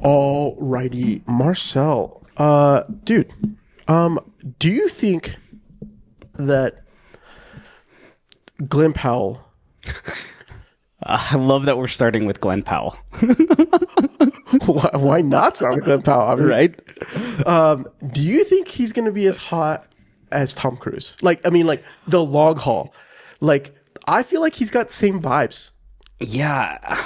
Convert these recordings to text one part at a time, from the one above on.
Alrighty, Marcel. Dude, do you think that Glenn Powell? I love that we're starting with Glenn Powell. Why not start with Glenn Powell? I mean, Right? Do you think he's going to be as hot as Tom Cruise? Like the long haul. Like, I feel like he's got same vibes. Yeah,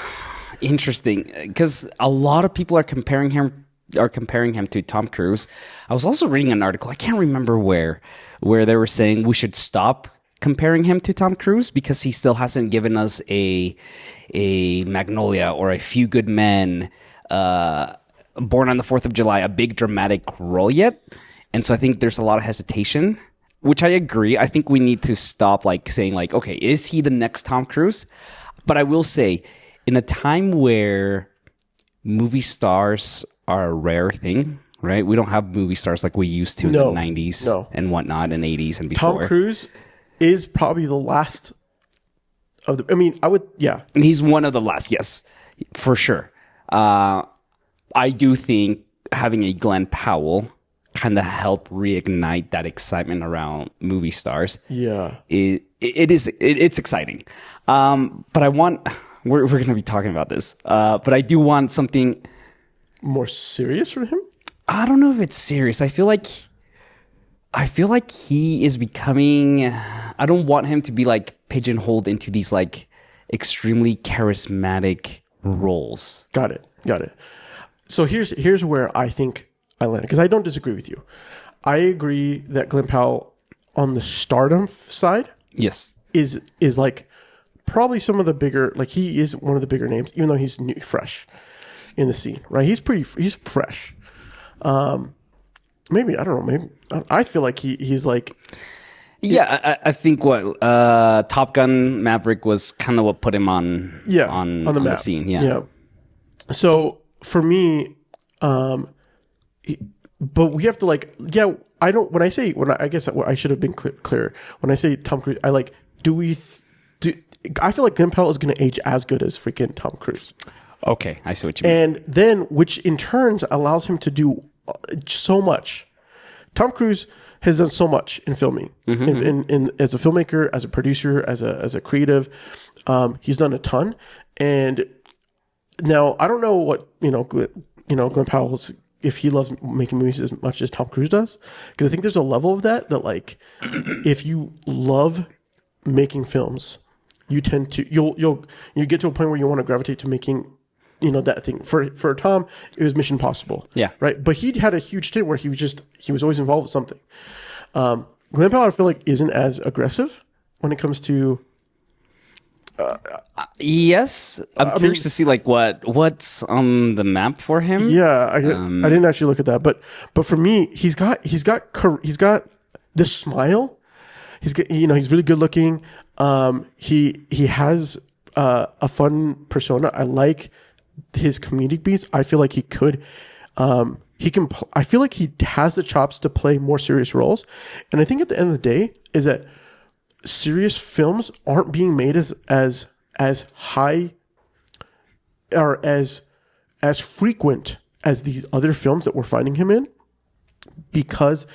interesting. Because a lot of people are comparing him to Tom Cruise. I was also reading an article. I can't remember where they were saying we should stop comparing him to Tom Cruise because he still hasn't given us a Magnolia or A Few Good Men, Born on the 4th of July, a big dramatic role yet. And so I think there's a lot of hesitation, which I agree. I think we need to stop saying okay, is he the next Tom Cruise? But I will say, in a time where movie stars are a rare thing, right? We don't have movie stars like we used to in the 90s and whatnot, and 80s and before. Tom Cruise is probably the last of the... I mean, And he's one of the last, yes, for sure. I do think having a Glenn Powell kind of help reignite that excitement around movie stars. Yeah. It's exciting. But we're going to be talking about this. But I do want something more serious from him. I don't know if it's serious. I feel like he is becoming, I don't want him to be pigeonholed into these extremely charismatic roles. Got it. So here's where I think I land, because I don't disagree with you. I agree that Glenn Powell on the stardom side, yes, is probably some of the bigger, he is one of the bigger names, even though he's new, fresh in the scene, right? He's fresh. Maybe, I don't know, maybe I feel like he's yeah, I think Top Gun Maverick was kind of what put him on the scene. Yeah. So for me, but we have to I guess I should have been clearer. When I say Tom Cruise, I feel like Glenn Powell is going to age as good as freaking Tom Cruise. Okay, I see what you mean. And then, which in turns allows him to do so much. Tom Cruise has done so much in filming, in as a filmmaker, as a producer, as a creative. He's done a ton. And now I don't know what Glenn Powell's, if he loves making movies as much as Tom Cruise does, because I think there's a level of that if you love making films, you tend to you get to a point where you want to gravitate to making that thing. For Tom, it was Mission Impossible. Yeah. Right. But he had a huge stint where he was always involved with something. Glenn Powell, I feel like, isn't as aggressive when it comes to. Yes, I'm curious to see what's on the map for him. Yeah, I didn't actually look at that, but for me, he's got this smile. He's really good looking. He has a fun persona. I like his comedic beats. I feel like he could. I feel like he has the chops to play more serious roles, and I think at the end of the day is that serious films aren't being made as high or as frequent as these other films that we're finding him in, because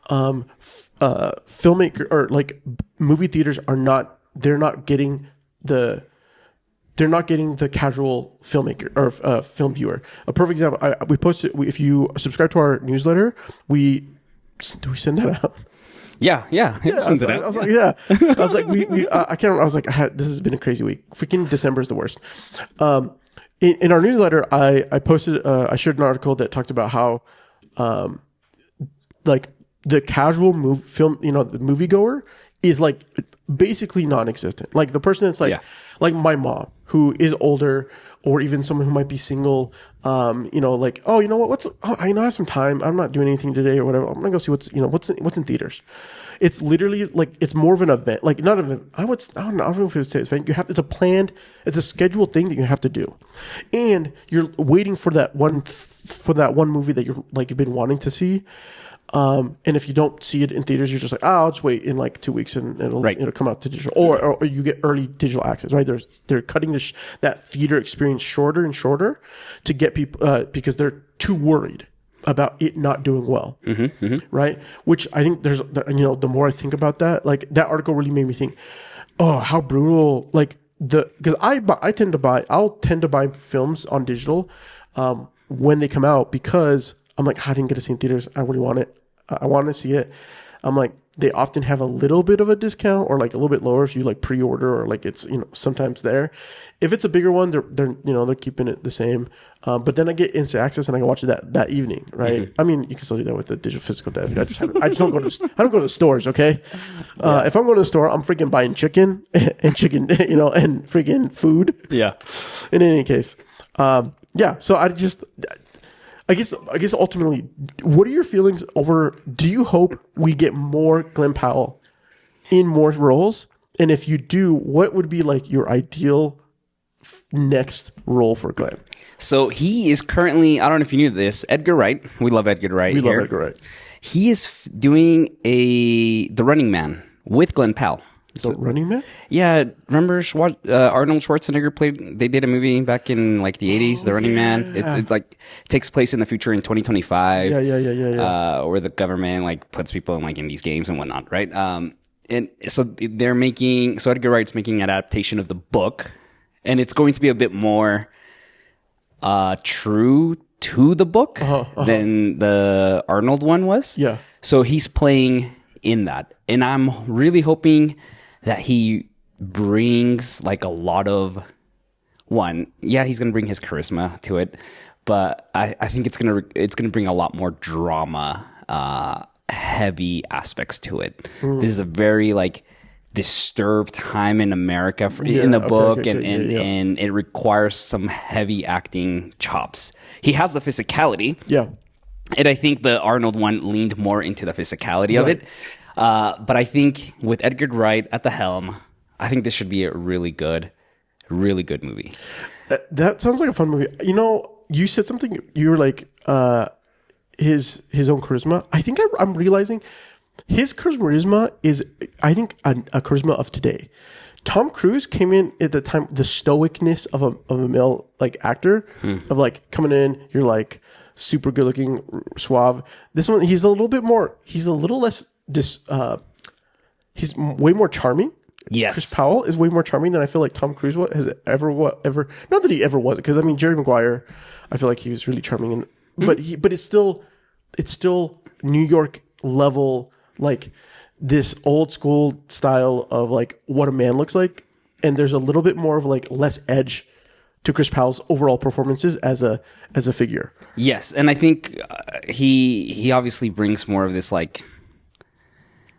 filmmaker or movie theaters are not getting the casual filmmaker or film viewer. A perfect example, we posted, if you subscribe to our newsletter, do we send that out? Yeah. I was like, yeah. I was like, I can't remember. I was like, this has been a crazy week. Freaking December is the worst. In our newsletter, I posted, I shared an article that talked about how, the casual film, the moviegoer is basically non-existent. The person that's like my mom, who is older, or even someone who might be single, oh, you know what, I have some time. I'm not doing anything today or whatever. I'm going to go see what's in theaters. It's literally it's more of an event, not an event. I don't know if it's an event. It's a scheduled thing that you have to do. And you're waiting for that one movie that you've been wanting to see. And if you don't see it in theaters, you're just like, I'll just wait in like 2 weeks and it'll come out to digital, or you get early digital access, right? They're cutting that theater experience shorter and shorter to get people because they're too worried about it not doing well, right? Which I think the more I think about that, like that article really made me think, oh, how brutal, like because I'll tend to buy films on digital when they come out, because I'm like, I didn't get to see it in theaters. I really want it. I want to see it. I'm like, they often have a little bit of a discount or like a little bit lower if you like pre-order, or like it's, sometimes there. If it's a bigger one, they're keeping it the same. But then I get instant access and I can watch it that evening, right? I mean, you can still do that with the digital physical disc. I just don't go to the stores, okay? If I'm going to the store, I'm freaking buying chicken and chicken, and freaking food. Yeah. In any case, so I guess ultimately, what are your feelings over? Do you hope we get more Glenn Powell in more roles? And if you do, what would be like your ideal next role for Glenn? So he is currently, I don't know if you knew this, Edgar Wright. We love Edgar Wright. We love Edgar Wright. He is doing The Running Man with Glenn Powell. The Running Man? Yeah, remember Arnold Schwarzenegger they did a movie back in like the 80s, The Running Man. It like takes place in the future in 2025. Yeah. Where the government like puts people in like in these games and whatnot, right? And so Edgar Wright's making an adaptation of the book, and it's going to be a bit more true to the book than the Arnold one was. Yeah. So he's playing in that, and I'm really hoping that he brings like a lot of he's going to bring his charisma to it, but I think it's going to bring a lot more drama, heavy aspects to it. This is a very like disturbed time in America in the book, and it requires some heavy acting chops. He has the physicality. Yeah. And I think the Arnold one leaned more into the physicality of it. But I think with Edgar Wright at the helm, I think this should be a really good movie. That sounds like a fun movie. You said something, you were like, his own charisma. I think I'm realizing his charisma is, I think, a charisma of today. Tom Cruise came in at the time, the stoicness of a male like actor, of like coming in, you're like super good looking, suave. This one, he's a little less he's way more charming. Yes. Chris Powell is way more charming than I feel like Tom Cruise has ever. Not that he ever was, because I mean Jerry Maguire, I feel like he was really charming, but it's still New York level, like this old school style of like what a man looks like, and there's a little bit more of like less edge to Chris Powell's overall performances as a figure. Yes, and I think he obviously brings more of this like,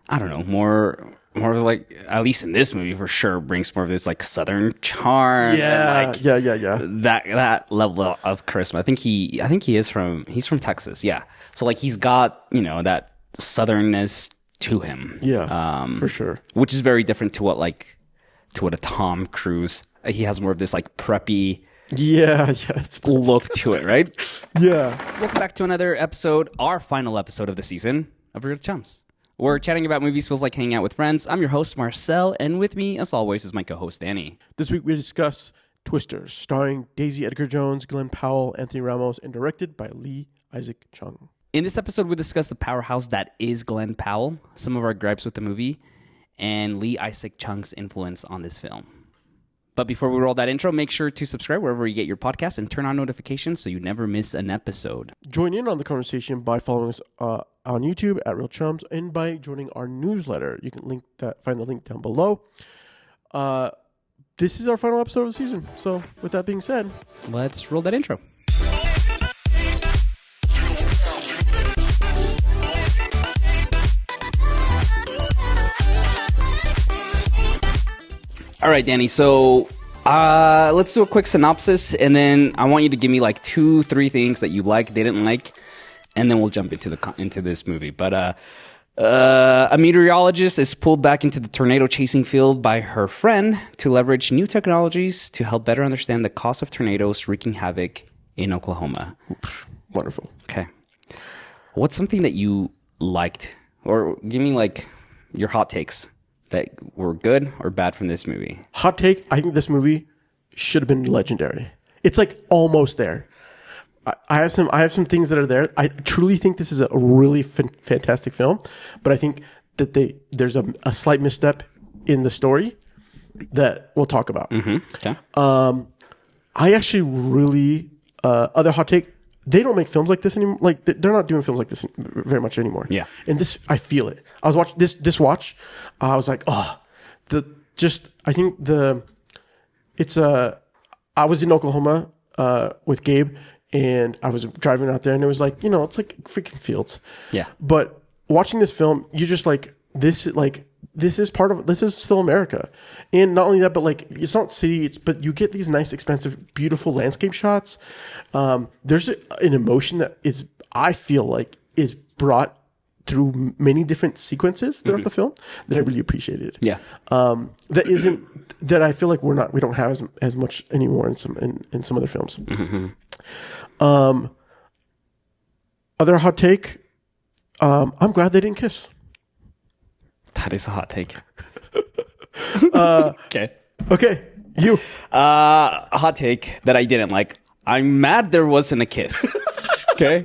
I don't know, more of like, at least in this movie for sure, brings more of this like Southern charm. Yeah, yeah. That level of charisma. I think he's from Texas. Yeah, so like he's got that Southernness to him. Yeah, for sure. Which is very different to what a Tom Cruise. He has more of this like preppy look to it, right? Yeah. Welcome back to another episode, our final episode of the season of Real Chums. We're chatting about movies feels like hanging out with friends. I'm your host, Marcel, and with me, as always, is my co-host, Danny. This week we discuss Twisters, starring Daisy Edgar-Jones, Glenn Powell, Anthony Ramos, and directed by Lee Isaac Chung. In this episode, we discuss the powerhouse that is Glenn Powell, some of our gripes with the movie, and Lee Isaac Chung's influence on this film. But before we roll that intro, make sure to subscribe wherever you get your podcast and turn on notifications so you never miss an episode. Join in on the conversation by following us on YouTube at Real Chums and by joining our newsletter. You can find the link down below. This is our final episode of the season. So with that being said, let's roll that intro. All right, Danny. So let's do a quick synopsis, and then I want you to give me like 2-3 things that you like, didn't like, and then we'll jump into this movie. But a meteorologist is pulled back into the tornado chasing field by her friend to leverage new technologies to help better understand the cause of tornadoes wreaking havoc in Oklahoma. Wonderful. Okay. What's something that you liked, or give me like your hot takes that were good or bad from this movie. Hot take: I think this movie should have been legendary. It's like almost there. I have some things that are there. I truly think this is a really fantastic film, but I think that there's a slight misstep in the story that we'll talk about. Okay. I actually really other hot take. They don't make films like this anymore. Like they're not doing films like this very much anymore. Yeah. And this, I feel it. I was watching this watch. I was like, I was in Oklahoma with Gabe, and I was driving out there, and it was like, it's like freaking fields. Yeah. But watching this film, you just like this is still America. And not only that, but like it's not city, but you get these nice, expensive, beautiful landscape shots. There's an emotion that I feel like is brought through many different sequences throughout the film that I really appreciated. Yeah. That I feel like we don't have as much anymore in some other films. Other hot take, I'm glad they didn't kiss. That is a hot take. Okay. Okay, you. A hot take that I didn't like. I'm mad there wasn't a kiss. Okay.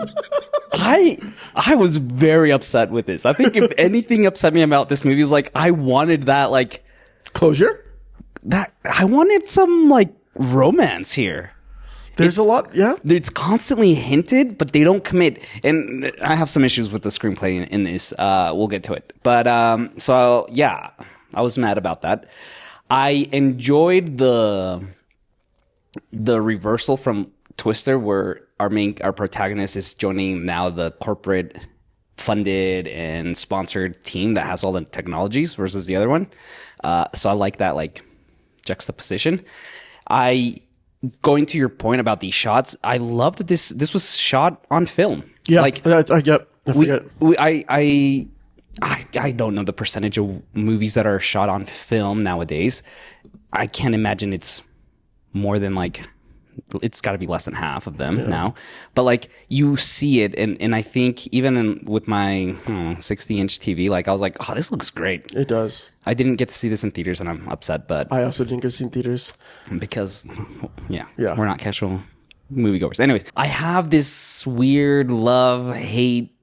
I was very upset with this. I think if anything upset me about this movie is like I wanted that like closure. That I wanted some like romance here. There's a lot, yeah. It's constantly hinted, but they don't commit. And I have some issues with the screenplay in this. We'll get to it. But so yeah, I was mad about that. I enjoyed the reversal from Twister, where our protagonist is joining now the corporate funded and sponsored team that has all the technologies versus the other one. So I like that like juxtaposition. Going to your point about these shots, I love that this was shot on film. Yeah, like I forget. I don't know the percentage of movies that are shot on film nowadays. I can't imagine it's more than like it's got to be less than half of them now. But like you see it, and I think even with my 60-inch TV, like I was like, oh, this looks great. It does. I didn't get to see this in theaters, and I'm upset. But I also didn't get to see in theaters because, we're not casual moviegoers. Anyways, I have this weird love-hate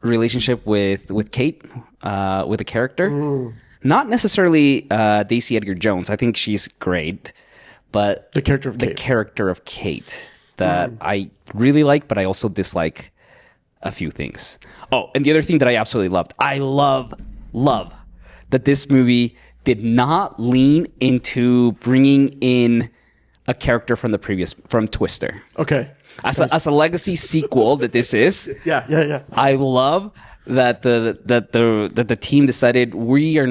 relationship with Kate, with the character. Not necessarily Daisy Edgar-Jones. I think she's great. But the character of Kate that I really like, but I also dislike a few things. Oh, and the other thing that I absolutely loved, I love that this movie did not lean into bringing in a character from Twister. Okay. As a legacy sequel that this is. Yeah. I love that the team decided we're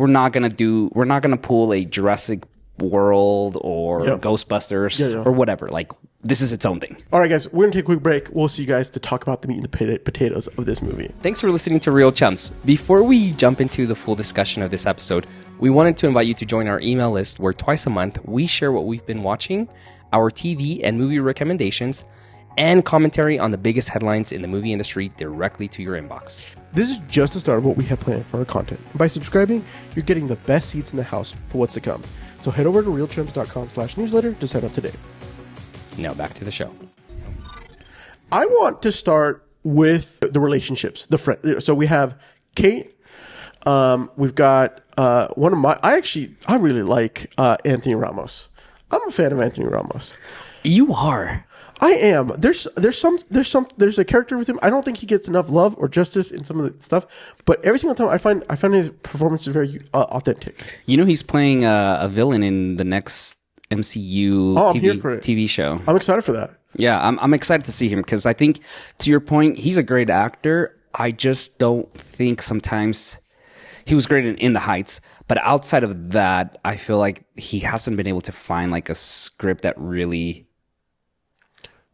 not gonna pull a Jurassic World or Ghostbusters or whatever. Like this is its own thing. All right, guys, we're gonna take a quick break. We'll see you guys to talk about the meat and the potatoes of this movie. Thanks for listening to Real Chums. Before we jump into the full discussion of this episode, we wanted to invite you to join our email list where twice a month we share what we've been watching, our TV and movie recommendations, and commentary on the biggest headlines in the movie industry directly to your inbox. This is just the start of what we have planned for our content. And by subscribing, you're getting the best seats in the house for what's to come. So head over to realchums.com/newsletter to sign up today. Now back to the show. I want to start with the relationships. So we have Kate. We've got one of my. I really like Anthony Ramos. I'm a fan of Anthony Ramos. You are. I am. There's a character with him. I don't think he gets enough love or justice in some of the stuff, but every single time I find his performance is very authentic. You know, he's playing a villain in the next MCU TV show. I'm excited for that. Yeah, I'm excited to see him because I think, to your point, he's a great actor. I just don't think sometimes he was great in The Heights, but outside of that, I feel like he hasn't been able to find like a script that really.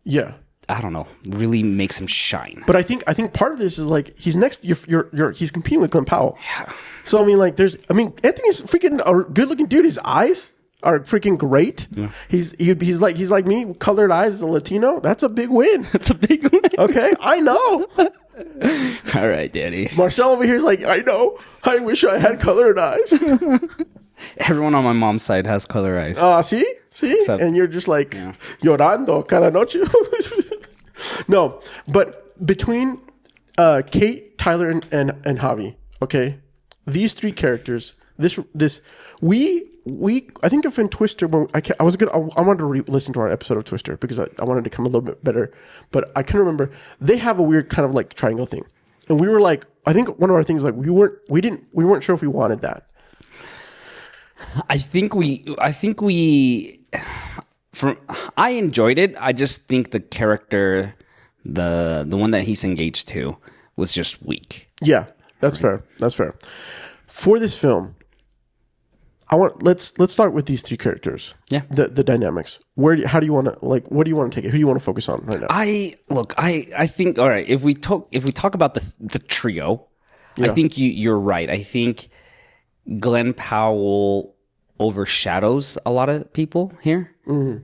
Yeah, I don't know, really makes him shine. But I think part of this is like he's he's competing with Glenn Powell. Yeah. So Anthony's freaking a good looking dude. His eyes are freaking great. Yeah. He's like me, colored eyes as a Latino. That's a big win. That's a big win. Okay, I know. All right, Danny. Marcel over here is like, I know. I wish I had colored eyes. Everyone on my mom's side has color eyes. See? Except- and you're just like, llorando cada noche. No, but between Kate, Tyler, and Javi, okay, these three characters, we I think if in Twister, when I wanted to listen to our episode of Twister because I wanted to come a little bit better, but I couldn't remember. They have a weird kind of like triangle thing, and we were like, I think one of our things like we weren't sure if we wanted that. I enjoyed it. I just think the character, the one that he's engaged to, was just weak. Yeah, that's fair. That's fair. For this film, let's start with these three characters. Yeah. The dynamics. How do you want to what do you want to take it? Who do you want to focus on right now? I think all right, if we talk about the trio, I think you're right. I think Glenn Powell overshadows a lot of people here. Mm-hmm.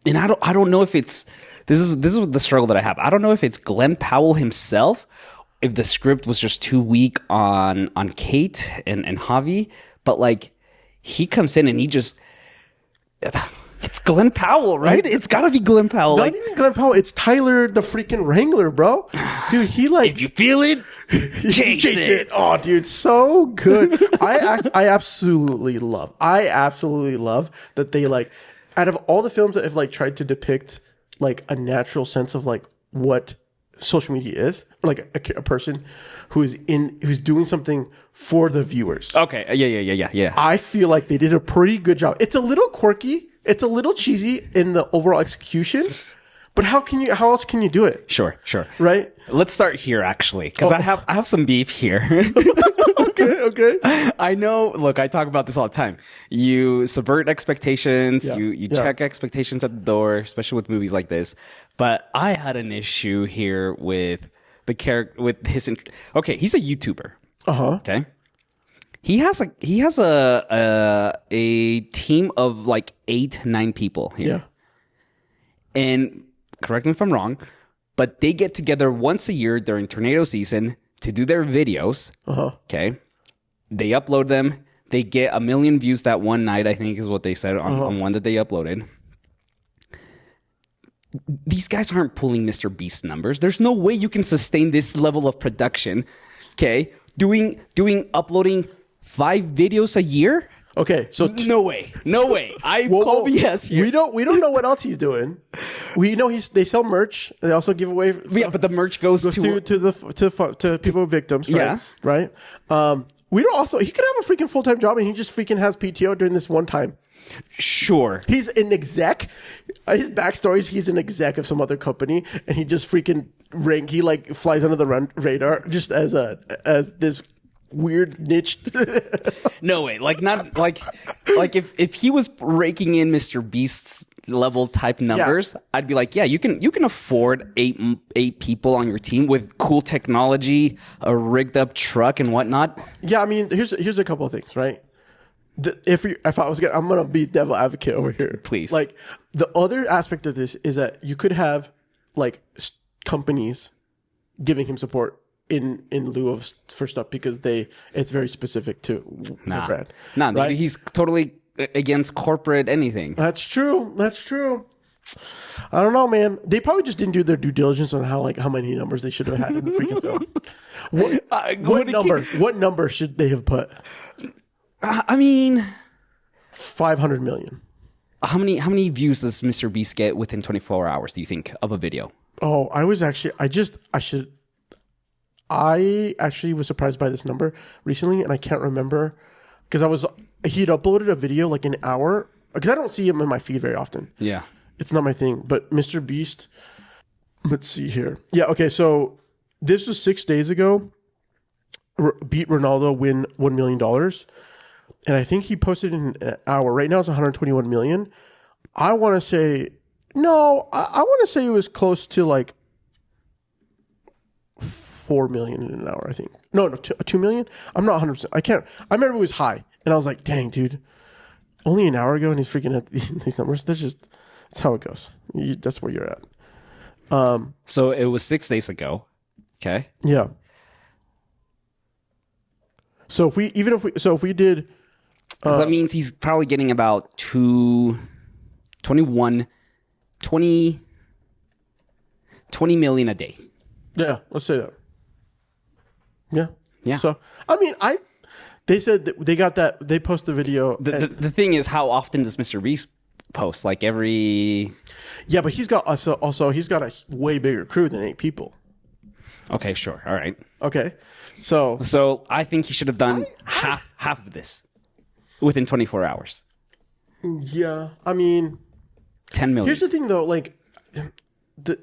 And I don't know if it's this is the struggle that I have. I don't know if it's Glenn Powell himself, if the script was just too weak on Kate and Javi, but like he comes in and he just it's Glenn Powell, right? It's got to be Glenn Powell. Not even Glenn Powell. It's Tyler the freaking Wrangler, bro. Dude, he like if you feel it, chase it. Oh, dude, so good. I absolutely love that they like out of all the films that have like tried to depict like a natural sense of like what social media is, or like a person who's doing something for the viewers. Okay, yeah. I feel like they did a pretty good job. It's a little quirky, it's a little cheesy in the overall execution, but how else can you do it? Sure. Right? Let's start here actually, because I have some beef here. Okay. I know. Look, I talk about this all the time. You subvert expectations. Yeah. You check expectations at the door, especially with movies like this. But I had an issue here with the character with his. Okay, he's a YouTuber. Okay. He has a team of like 8-9 people here. Yeah. And correct me if I'm wrong, but they get together once a year during tornado season to do their videos. Okay. They upload them. They get 1 million views that one night, I think is what they said on one that they uploaded. These guys aren't pulling Mr. Beast numbers. There's no way you can sustain this level of production. Okay. Uploading 5 videos a year? Okay, so no way. I call BS here. We don't know what else he's doing. We know they sell merch. They also give away stuff. Yeah, but the merch goes to people victims. Right? Yeah, right. We don't also. He could have a freaking full-time job, and he just freaking has PTO during this one time. Sure, he's an exec. His backstory is he's an exec of some other company, and he just freaking he like flies under the radar just as this weird niche. No way. Like not like if he was raking in Mr. Beast's level type numbers, I'd be like, yeah, you can afford eight people on your team with cool technology, a rigged up truck and whatnot. Yeah, I mean, here's a couple of things, right? I'm gonna be devil advocate over here, please. Like the other aspect of this is that you could have like companies giving him support in lieu of for stuff because it's very specific to the brand. Right? He's totally against corporate anything. That's true. I don't know, man. They probably just didn't do their due diligence on how many numbers they should have had in the freaking film. What number should they have put? I mean, 500 million. How many views does Mr. Beast get within 24 hours, do you think, of a video? Oh, I actually was surprised by this number recently, and I can't remember because he'd uploaded a video like an hour because I don't see him in my feed very often. Yeah, it's not my thing. But Mr. Beast, let's see here. Yeah, okay. So this was 6 days ago. Beat Ronaldo, win $1 million, and I think he posted in an hour. Right now it's 121 million. I want to say no. I want to say it was close to like 4 million in an hour, I think. No, 2 million? I'm not 100%. I remember it was high. And I was like, dang, dude. Only an hour ago and he's freaking at these numbers. That's how it goes. That's where you're at. So it was 6 days ago. Okay. Yeah. So if we did, 'Cause that means he's probably getting about 20 million a day. yeah, let's say that. Yeah. Yeah. So I mean, they said that they got that. They posted the video. The thing is, how often does Mr. Beast post? Like every... Yeah, but he's got he's got a way bigger crew than 8 people. Okay, sure. All right. Okay. So I think he should have done half of this within 24 hours. yeah, I mean, 10 million. here's the thing though, like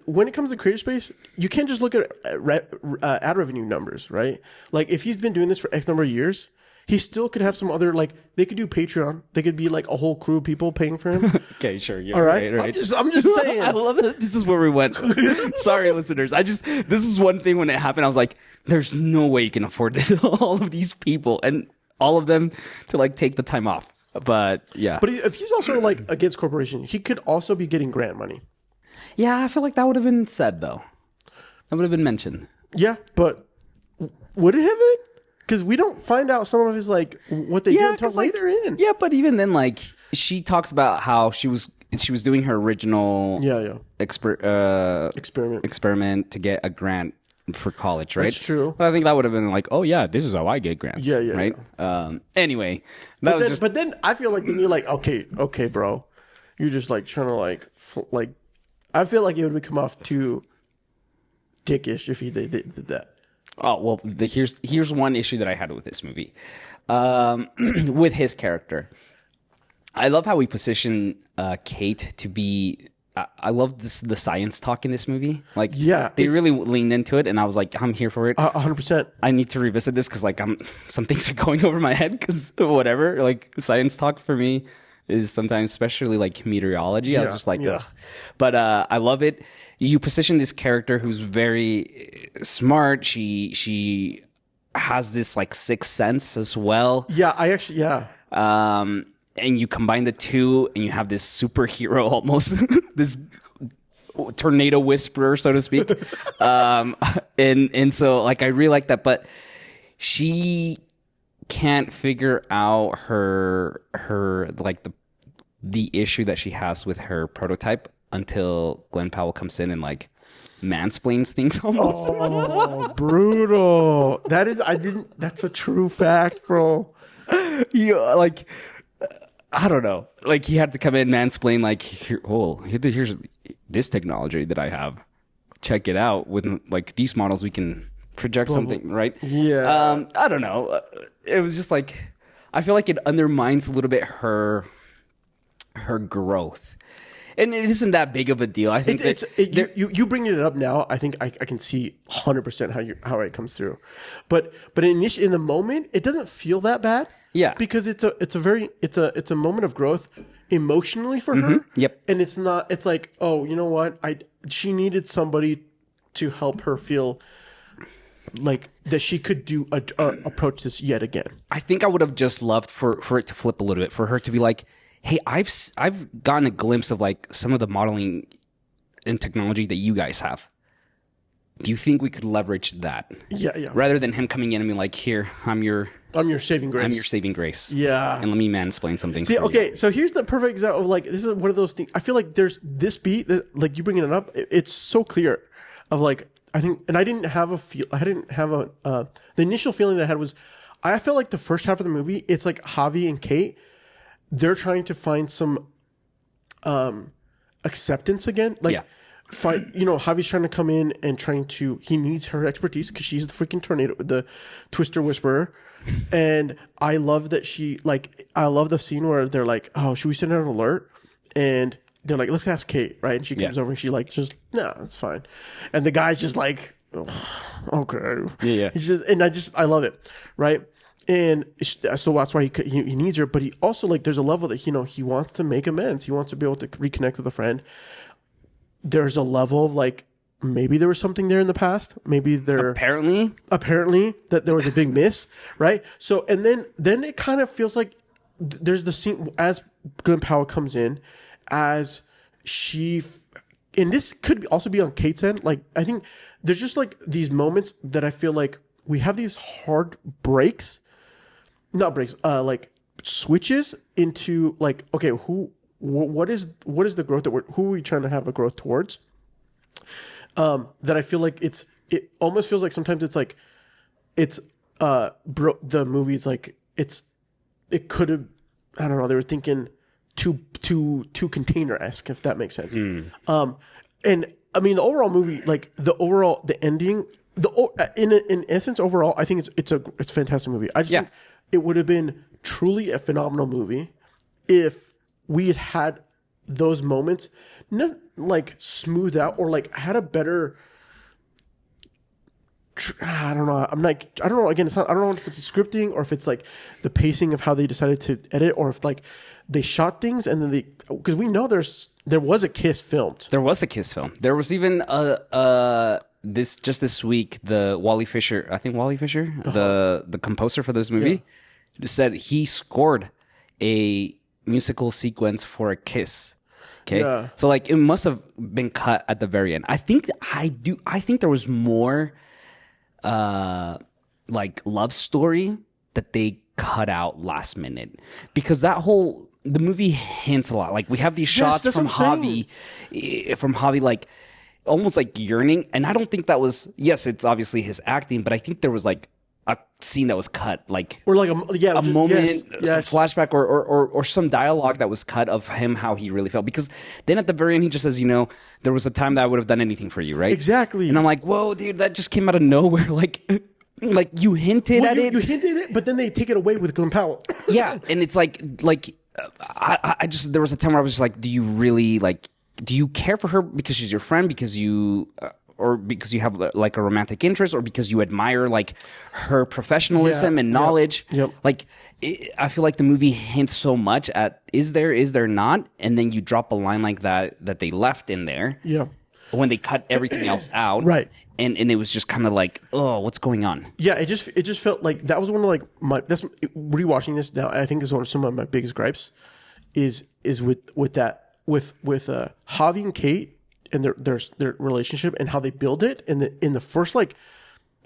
when it comes to creator space, you can't just look at ad revenue numbers, right? Like if he's been doing this for X number of years, he still could have some other, like they could do Patreon. They could be like a whole crew of people paying for him. Okay, sure. Yeah, All right. right. I'm just saying. I love that this is where we went. Sorry, listeners. This is one thing when it happened. I was like, there's no way you can afford this. All of these people and all of them to like take the time off. But yeah. But if he's also like against corporation, he could also be getting grant money. Yeah, I feel like that would have been said though. That would have been mentioned. Yeah, but would it have been? Because we don't find out some of his like what they do until later in. Yeah, but even then, like she talks about how she was doing her original experiment to get a grant for college, right? That's true. Well, I think that would have been like, oh yeah, this is how I get grants. Yeah, right. Anyway, But then I feel like then you're like, okay, bro, you're just like trying to like. I feel like it would come off too dickish if they did that. Oh well, here's one issue that I had with this movie, with his character. I love how we position Kate to be. I love the science talk in this movie. Like, yeah, they really leaned into it, and I was like, I'm here for it. 100%. I need to revisit this because like some things are going over my head because whatever. Like science talk for me is sometimes, especially like meteorology. I was just like, ugh. But I love it. You position this character who's very smart. She has this like sixth sense as well. Yeah, And you combine the two, and you have this superhero almost, this tornado whisperer, so to speak. And so like I really like that, but she can't figure out her like the issue that she has with her prototype until Glenn Powell comes in and like mansplains things almost. Oh, brutal. That's a true fact, bro. Like, I don't know. Like he had to come in, mansplain, like, here's this technology that I have. Check it out. With like these models, we can project something, right? Yeah. I don't know. It was just like, I feel like it undermines a little bit her growth. And it isn't that big of a deal. I think you bringing it up now. I think I can see 100% how it comes through, but in the moment, it doesn't feel that bad. Yeah, because it's a moment of growth emotionally for her. Yep, and it's not. It's like, oh, you know what? She needed somebody to help her feel like that she could approach this yet again. I think I would have just loved for it to flip a little bit, for her to be like, hey, I've gotten a glimpse of like some of the modeling and technology that you guys have. Do you think we could leverage that? Yeah. Rather than him coming in and being like, here, I'm your saving grace. I'm your saving grace. Yeah. And let me mansplain something. See, okay, so here's the perfect example of like, this is one of those things. I feel like there's this beat that like you bringing it up. It's so clear of like, I think, and I didn't have the initial feeling that I had was, I felt like the first half of the movie, it's like Javi and Kate, they're trying to find some acceptance again. Like, Javi's trying to come in and he needs her expertise because she's the freaking tornado, the twister whisperer. And I love that I love the scene where they're like, oh, should we send out an alert? And they're like, let's ask Kate, right? And she comes over and she like, just, nah, that's fine. And the guy's just like, oh, okay. Yeah. He's just, and I love it, right? And so that's why he needs her. But he also, like, there's a level that, he wants to make amends. He wants to be able to reconnect with a friend. There's a level of, like, maybe there was something there in the past. Maybe apparently that there was a big miss, right? So, and then it kind of feels like there's the scene as Glenn Powell comes in, as she and this could also be on Kate's end. Like, I think there's just like these moments that I feel like we have these hard breaks, not breaks, like switches into like, okay, what is the growth who are we trying to have a growth towards? That I feel like it almost feels like sometimes it's like, the movie's like, it could have, I don't know, they were thinking too container-esque, if that makes sense. And I mean, the overall movie, like the ending, in essence, overall, I think it's a fantastic movie. I just think it would have been truly a phenomenal movie if we had those moments, not like smoothed out or like had a better. I don't know. I don't know. Again, I don't know if it's the scripting or if it's like the pacing of how they decided to edit, or if like they shot things and then because we know there was a kiss filmed. There was a kiss film. There was even this week, the Wally Fisher, the composer for this movie, said he scored a musical sequence for a kiss. Okay, so like it must have been cut at the very end. I think there was more like love story that they cut out last minute, because the movie hints a lot. Like, we have these shots from Javi, like almost like yearning, and I don't think that was. Yes, it's obviously his acting, but I think there was like a scene that was cut, like, or like a moment, some flashback, or some dialogue that was cut of him, how he really felt. Because then at the very end, he just says, there was a time that I would have done anything for you, right? Exactly. And I'm like, whoa, dude, that just came out of nowhere. Like you hinted at it. You hinted it, but then they take it away with Glenn Powell. Yeah, and it's like I just, there was a time where I was just like, do you really do you care for her because she's your friend, because you or because you have like a romantic interest, or because you admire like her professionalism and knowledge? Yep. Like, I feel like the movie hints so much at is there not, and then you drop a line like that they left in there. Yeah. When they cut everything else out, right? And it was just kind of like, oh, what's going on? Yeah, it just felt like that was one of like that's rewatching this now. I think this is one of some of my biggest gripes is with Javi and Kate and their relationship and how they build it in the first, like,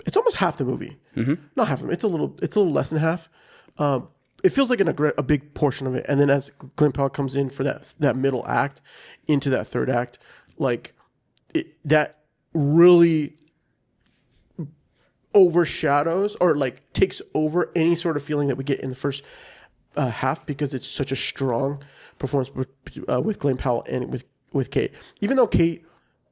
it's almost half the movie, not half of it. It's a little less than half. It feels like a big portion of it, and then as Glenn Powell comes in for that middle act into that third act, like. That really overshadows or like takes over any sort of feeling that we get in the first half, because it's such a strong performance with Glenn Powell and with Kate. Even though Kate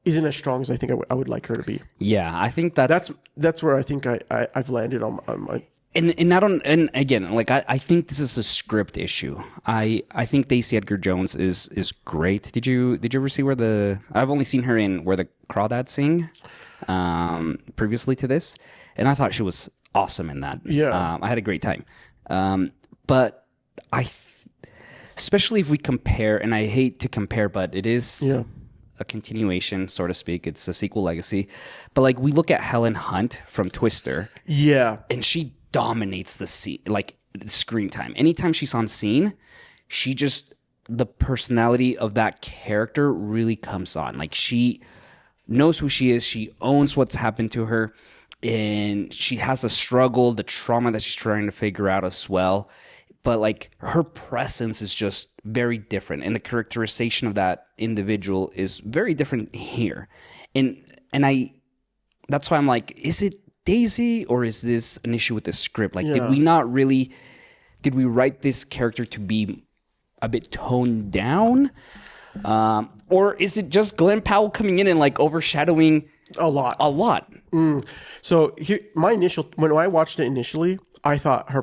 isn't as strong as I think I would like her to be. Yeah, I think that's where I think I've landed on my. And again, like I think this is a script issue. I think Daisy Edgar-Jones is great. Did you ever see I've only seen her in Where the Crawdads Sing, previously to this, and I thought she was awesome in that. Yeah, I had a great time. But especially if we compare, and I hate to compare, but it is a continuation, so to speak. It's a sequel legacy. But like, we look at Helen Hunt from Twister. Yeah, and she dominates the scene, like screen time. Anytime she's on scene, the personality of that character really comes on. Like, she knows who she is. She owns what's happened to her, and she has the struggle, the trauma that she's trying to figure out as well. But like, her presence is just very different, and the characterization of that individual is very different here. And that's why I'm like, is it Daisy, or is this an issue with the script? Like, did we write this character to be a bit toned down? Or is it just Glenn Powell coming in and like overshadowing a lot? So here, when I watched it initially, I thought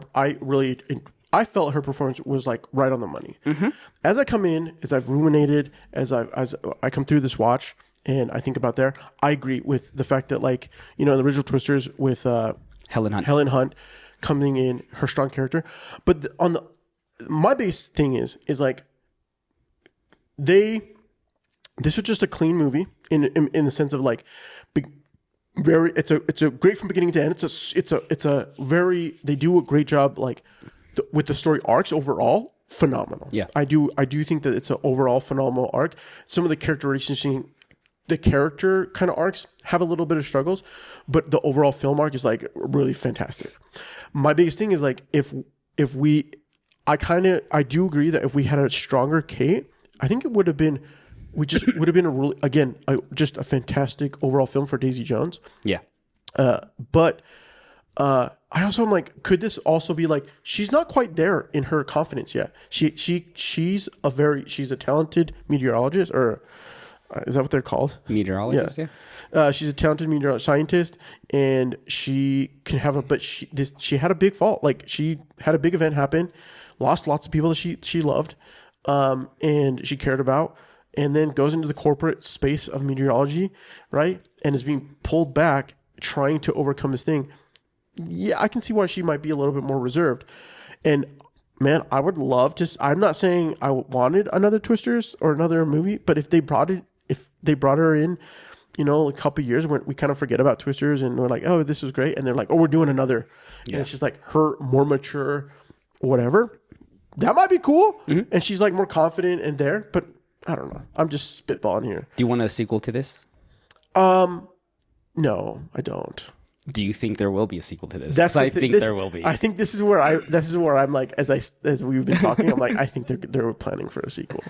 I felt her performance was like right on the money. Mm-hmm. As I come in, as I've ruminated, as I come through this watch, and I think about I agree with the fact that, like, the original Twisters with Helen Hunt coming in, her strong character. But my base thing is like, this was just a clean movie in the sense of like, it's a great from beginning to end. They do a great job, like, with the story arcs overall. Phenomenal. Yeah, I do think that it's an overall phenomenal arc. Some of the the character kind of arcs have a little bit of struggles, but the overall film arc is like really fantastic. My biggest thing is like I do agree that if we had a stronger Kate, I think it would have been would have been a really, again, just a fantastic overall film for Daisy Jones. Yeah. But I also am like, could this also be like, she's not quite there in her confidence yet. She's a talented meteorologist, or is that what they're called? Meteorologist, yeah. She's a talented meteorologist scientist, and she can have she had a big fault. Like, she had a big event happen, lost lots of people that she loved, and she cared about, and then goes into the corporate space of meteorology, right? And is being pulled back, trying to overcome this thing. Yeah, I can see why she might be a little bit more reserved. And man, I would love to. I'm not saying I wanted another Twisters or another movie, but if they brought her in, a couple of years when we kind of forget about Twisters and we're like, oh, this was great, and they're like, oh, we're doing another, and it's just like her more mature, whatever. That might be cool, and she's like more confident in there. But I don't know. I'm just spitballing here. Do you want a sequel to this? No, I don't. Do you think there will be a sequel to this? I think there will be. I think this is where I'm like, as we've been talking, I'm like, I think they're planning for a sequel.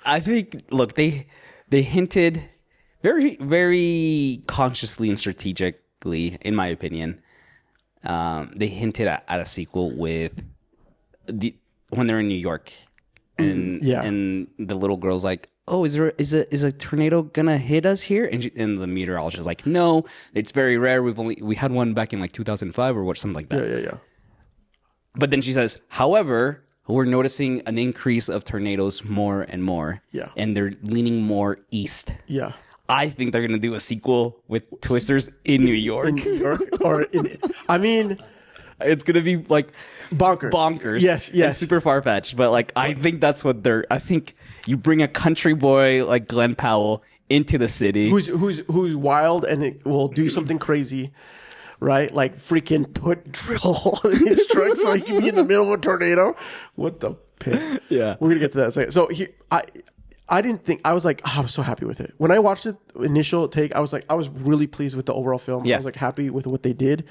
I think, look, they hinted very, very consciously and strategically, in my opinion. They hinted at a sequel with when they're in New York, and the little girl's like, oh, is a tornado gonna hit us here? And the meteorologist is like, no, it's very rare. We had one back in like 2005 or something like that. Yeah. But then she says, however, we're noticing an increase of tornadoes more and more. Yeah. And they're leaning more east. Yeah. I think they're gonna do a sequel with Twisters in New York. I mean, it's gonna be like bonkers. Yes. And super far fetched. But like, I think that's what I think you bring a country boy like Glenn Powell into the city, who's wild and it will do something crazy, right? Like freaking put drill in his truck so he can be in the middle of a tornado. What the pit? Yeah, we're gonna get to that in a second. So I didn't think, I was like, I was so happy with it. When I watched it, initial take, I was really pleased with the overall film. Yeah. I was like happy with what they did.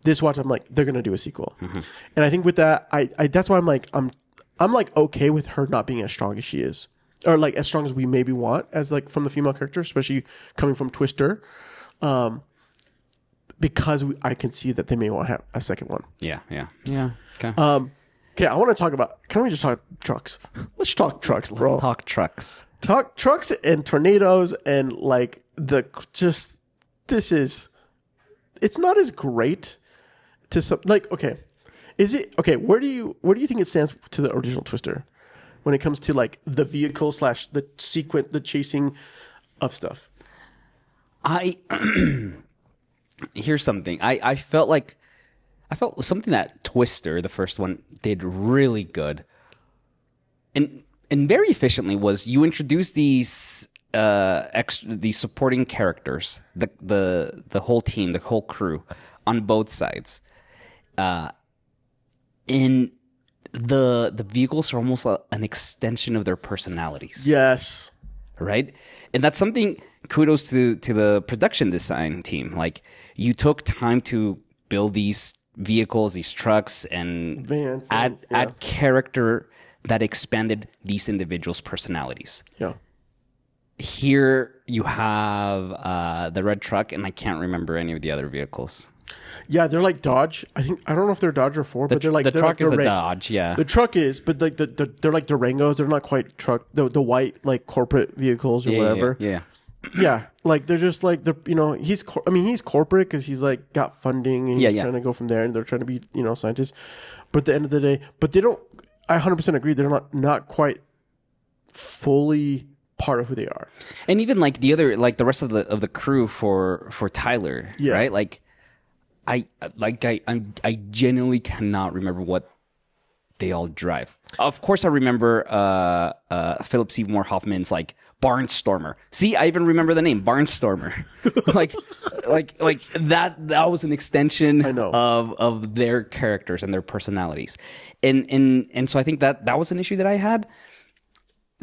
This watch, I'm like, they're gonna do a sequel, and I think with that, I that's why I'm like okay with her not being as strong as she is, or like as strong as we maybe want as like from the female character, especially coming from Twister, because I can see that they may want to have a second one. Yeah. Okay. Okay, I want to talk about. Can we just talk trucks? Let's talk trucks, bro. Let's talk trucks. Talk trucks and tornadoes and like this is. It's not as great. To some, like, okay, is it okay? Where do you think it stands to the original Twister when it comes to like the vehicle / the chasing of stuff? Here's something. I felt something that Twister, the first one, did really good, and very efficiently was you introduce these these supporting characters, the whole team, the whole crew on both sides. And the vehicles are almost an extension of their personalities. Yes. Right? And that's something, kudos to the production design team. Like, you took time to build these vehicles, these trucks, and add character that expanded these individuals' personalities. Yeah. Here you have the red truck, and I can't remember any of the other vehicles. Yeah, they're like Dodge. I don't know if they're Dodge or Ford, but they're like the truck is a Dodge. Yeah, the truck is, but like they're like Durangos. They're not quite truck. The white like corporate vehicles or whatever. Yeah. Like they're just like he's corporate because he's like got funding and he's trying to go from there, and they're trying to be scientists. But at the end of the day, they don't. I 100% agree. They're not quite fully part of who they are. And even like the other, like the rest of the crew for Tyler, right? Like I genuinely cannot remember what they all drive. Of course, I remember Philip Seymour Hoffman's like Barnstormer. See, I even remember the name Barnstormer. like that was an extension of their characters and their personalities. And so I think that was an issue that I had.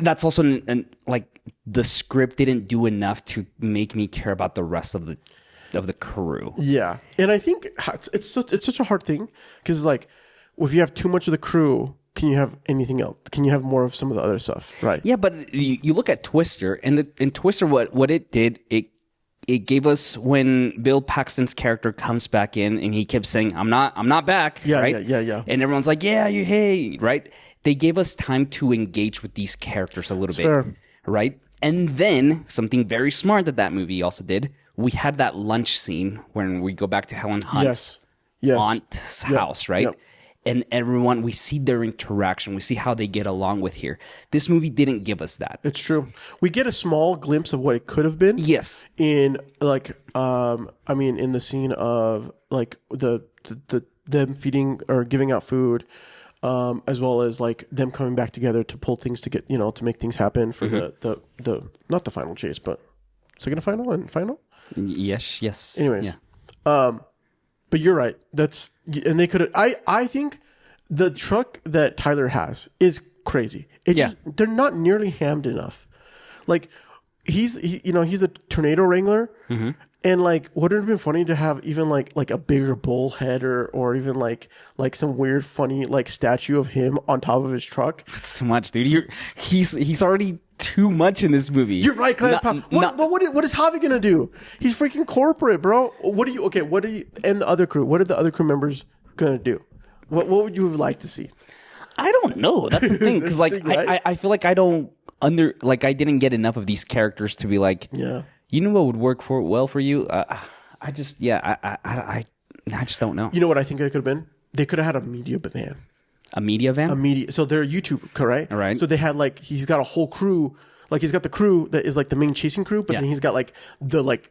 that's also like the script didn't do enough to make me care about the rest of the crew. Yeah, and I think it's such a hard thing because it's like, well, if you have too much of the crew, can you have anything else? Can you have more of some of the other stuff? Right. Yeah, but you look at Twister, and in Twister, what it did, it gave us when Bill Paxton's character comes back in and he kept saying, I'm not back. Yeah, right? yeah. And everyone's like, yeah, you hey, right? They gave us time to engage with these characters a little bit. Fair. Right? And then something very smart that movie also did, we had that lunch scene when we go back to Helen Hunt's aunt's house, right? Yep. And everyone, we see their interaction. We see how they get along with here. This movie didn't give us that. It's true. We get a small glimpse of what it could have been. Yes. In like, in the scene of like the them feeding or giving out food, as well as like them coming back together to pull things to get, to make things happen for the not the final chase, but second final and final. Yes. Anyways. Yeah. But you're right. And they could have. I think the truck that Tyler has is crazy. They're not nearly hammed enough. Like he's a tornado wrangler, and like would it have been funny to have even like a bigger bull head or even like some weird funny like statue of him on top of his truck? That's too much, dude. He's already too much in this movie. You're right, Glenn Powell. What is Javi gonna do? He's freaking corporate, bro. What do you and the other crew? What are the other crew members gonna do? What would you have liked to see? I don't know. That's the thing, because like right? I feel like I didn't get enough of these characters to be like, yeah, you know what would work well for you. I just don't know. You know what I think it could have been? They could have had a media van. A media van? So they're YouTube, correct? All right. So they had like, he's got a whole crew. Like he's got the crew that is like the main chasing crew, but then he's got like the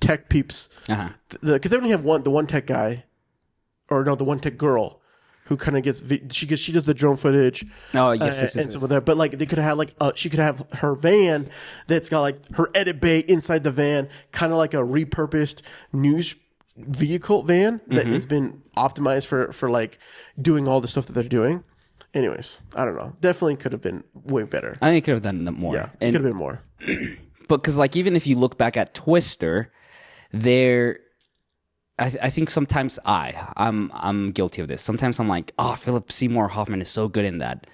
tech peeps. Because they only have the one tech guy, or no, the one tech girl, who kind of gets she does the drone footage. Oh yes. And some of that. But like they could have had like she could have her van that's got like her edit bay inside the van, kind of like a repurposed news vehicle van that has been optimized for like doing all the stuff that they're doing. Anyways, I don't know. Definitely could have been way better. I think it could have done more. Yeah, it could have been more. But because like even if you look back at Twister, I think sometimes I'm guilty of this. Sometimes I'm like, oh, Philip Seymour Hoffman is so good in that,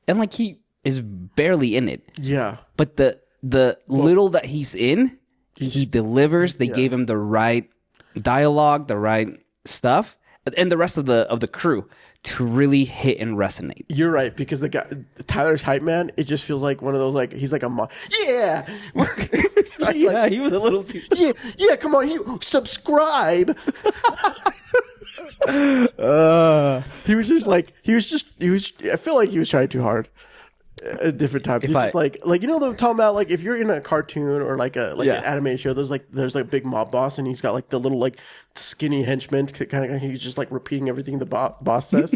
and like he is barely in it. Yeah, but the little that he's in, he delivers. They gave him the right dialogue, the right stuff, and the rest of the crew to really hit and resonate. You're right, because the guy Tyler's hype man, it just feels like one of those like he's like yeah. Yeah, he was a little too. Yeah. Come on, subscribe. He was. I feel like he was trying too hard at different times. Like you know, they're talking about like if you're in a cartoon or like an animated show, there's like big mob boss and he's got like the little like skinny henchman kind of guy. He's just like repeating everything the boss says.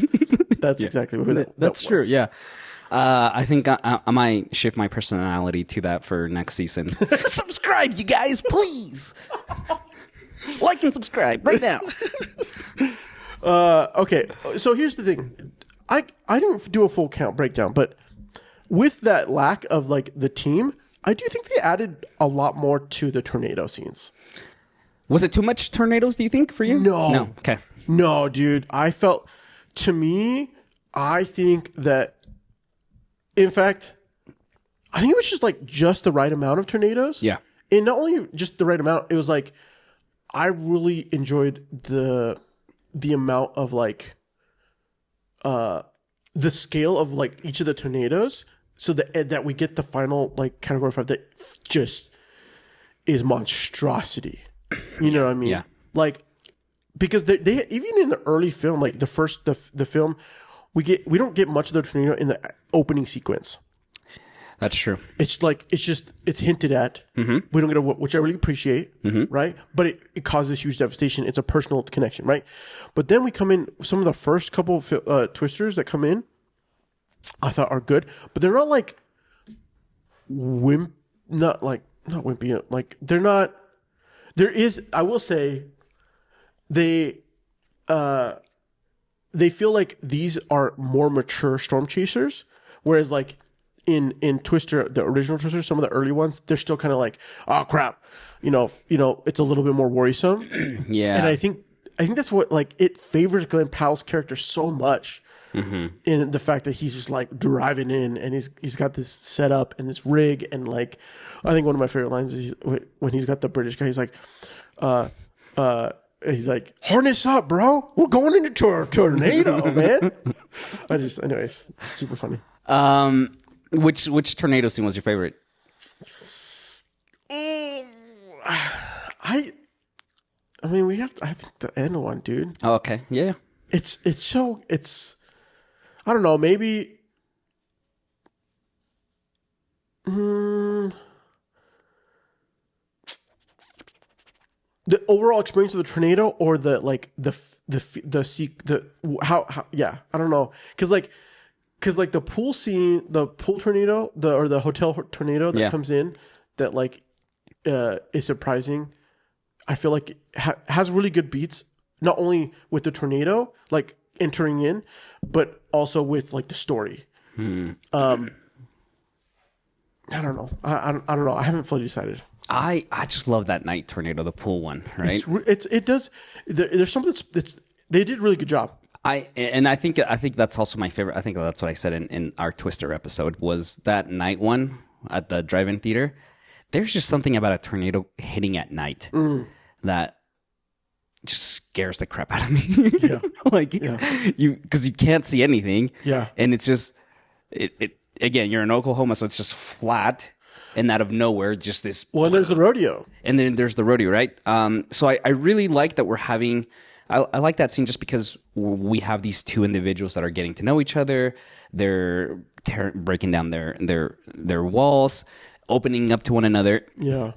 That's exactly what that's true. Yeah. I think I might shift my personality to that for next season. Subscribe, you guys, please. Like and subscribe right now. Okay, so here's the thing. I didn't do a full count breakdown, but with that lack of like the team, I do think they added a lot more to the tornado scenes. Was it too much tornadoes, do you think, for you? No. Okay. No, dude. I think that, in fact, I think it was just the right amount of tornadoes. Yeah. And not only just the right amount, it was like, I really enjoyed the amount of like, the scale of like each of the tornadoes, so that we get the final like category 5 that just is monstrosity. You know what I mean? Yeah. Like, because they even in the early film, like the film, we don't get much of the tornado in the opening sequence. That's true. It's hinted at. Mm-hmm. We don't get which I really appreciate, right? But it causes huge devastation. It's a personal connection, right? But then we come in, some of the first couple of twisters that come in, I thought are good, but they're not like not wimpy. Like they're not. There is, I will say, they feel like these are more mature storm chasers, whereas like in Twister, the original Twister, some of the early ones, they're still kind of like, oh crap, it's a little bit more worrisome. Yeah. And I think that's what, like, it favors Glenn Powell's character so much in the fact that he's just like driving in and he's got this setup and this rig, and like, I think one of my favorite lines is when he's got the British guy, he's like, harness up, bro. We're going into a tornado, man. Anyways, super funny. Which tornado scene was your favorite? I mean, I think the end one, dude. Oh, okay. Yeah. It's I don't know, maybe the overall experience of the tornado, or the yeah, I don't know, because the pool scene, the pool tornado, the hotel tornado that comes in, that like is surprising. I feel like it has really good beats, not only with the tornado like entering in, but also with like the story. I don't know. I don't know. I haven't fully decided. I just love that night tornado, the pool one, right? It does. There's something that's they did a really good job. I think that's also my favorite. I think that's what I said in our Twister episode, was that night one at the drive-in theater. There's just something about a tornado hitting at night that just scares the crap out of me. Yeah. Because you can't see anything. Yeah. And it's just it again, you're in Oklahoma, so it's just flat. And out of nowhere, just this. Well, there's the rodeo. And then there's the rodeo, right? So I really like that we're having. I like that scene just because we have these two individuals that are getting to know each other. They're breaking down their walls, opening up to one another. Yeah.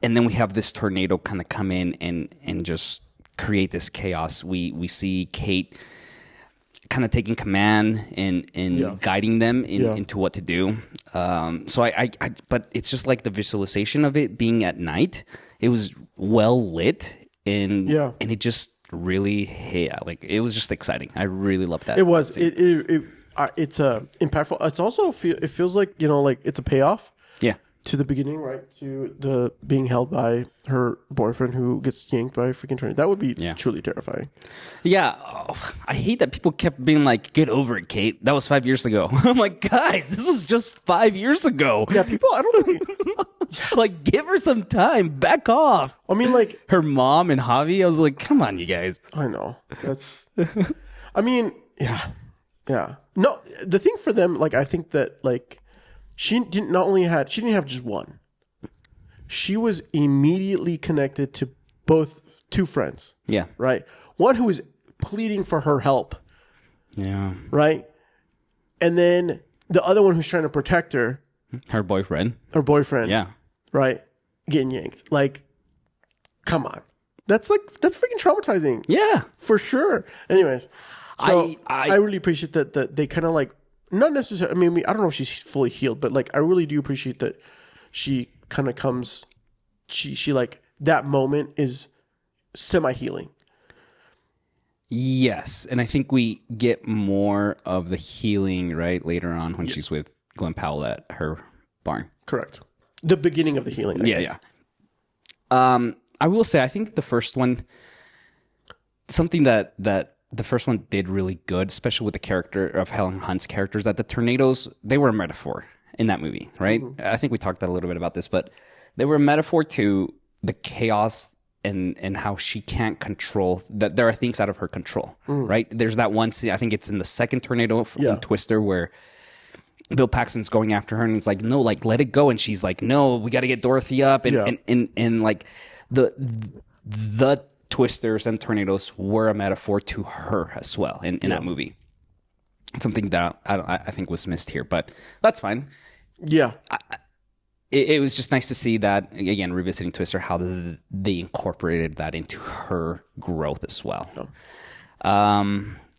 And then we have this tornado kind of come in and just create this chaos. We see Kate kind of taking command and guiding them into what to do. But it's just like the visualization of it being at night. It was well lit and it just really like it was just exciting. I really loved that. It was. It's impactful. It's also it feels like like it's a payoff. Yeah. To the beginning, right? To the being held by her boyfriend who gets yanked by a freaking tornado. That would be truly terrifying. Yeah. Oh, I hate that people kept being like, get over it, Kate. That was 5 years ago. I'm like, guys, this was just 5 years ago. Yeah, people, I don't know. Like, give her some time. Back off. I mean, like, her mom and Javi, I was like, come on, you guys. I know. That's, I mean, yeah. Yeah. No, the thing for them, like, I think that, like, she didn't have just one. She was immediately connected to two friends. Yeah. Right? One who was pleading for her help. Yeah. Right? And then the other one who's trying to protect her. Her boyfriend. Yeah. Right? Getting yanked. Like, come on. That's freaking traumatizing. Yeah. For sure. Anyways. So I really appreciate that they kind of like, not necessarily, I mean, I don't know if she's fully healed, but like, I really do appreciate that she kind of comes, she like, that moment is semi-healing. Yes. And I think we get more of the healing, right, later on when she's with Glenn Powell at her barn. Correct. The beginning of the healing. Yeah. I will say, I think the first one, something that the first one did really good, especially with the character of Helen Hunt's characters, that the tornadoes, they were a metaphor in that movie, right? Mm-hmm. I think we talked a little bit about this, but they were a metaphor to the chaos and how she can't control, that there are things out of her control, right? There's that one scene, I think it's in the second tornado in Twister, where Bill Paxton's going after her and it's like, no, like, let it go. And she's like, no, we got to get Dorothy up. And like the Twisters and tornadoes were a metaphor to her as well in that movie. Something that I think was missed here, but that's fine. Yeah. It was just nice to see that, again, revisiting Twister, how they incorporated that into her growth as well.